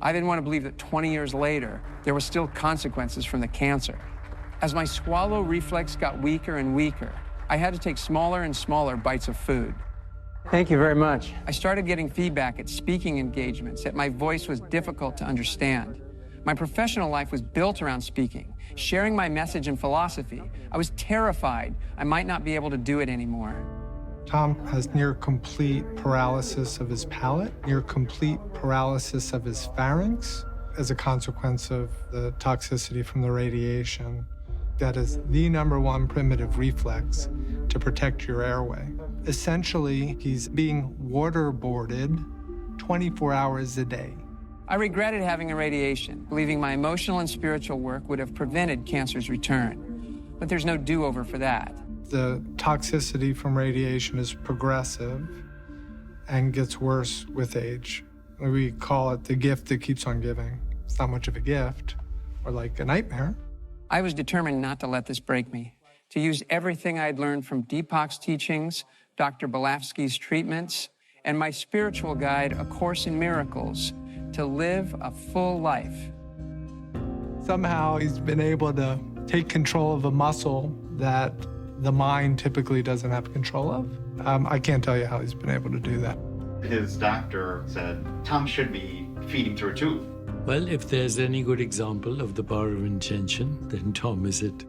I didn't want to believe that 20 years later, there were still consequences from the cancer. As my swallow reflex got weaker and weaker, I had to take smaller and smaller bites of food. Thank you very much. I started getting feedback at speaking engagements that my voice was difficult to understand. My professional life was built around speaking, sharing my message and philosophy. I was terrified I might not be able to do it anymore. Tom has near complete paralysis of his palate, near complete paralysis of his pharynx as a consequence of the toxicity from the radiation. That is the #1 primitive reflex to protect your airway. Essentially, he's being waterboarded 24 hours a day. I regretted having irradiation, believing my emotional and spiritual work would have prevented cancer's return. But there's no do-over for that. The toxicity from radiation is progressive and gets worse with age. We call it the gift that keeps on giving. It's not much of a gift, or like a nightmare. I was determined not to let this break me, to use everything I'd learned from Deepak's teachings, Dr. Belafsky's treatments, and my spiritual guide, A Course in Miracles, to live a full life. Somehow he's been able to take control of a muscle that the mind typically doesn't have control of. I can't tell you how he's been able to do that. His doctor said Tom should be feeding through a tube. Well, if there's any good example of the power of intention, then Tom is it.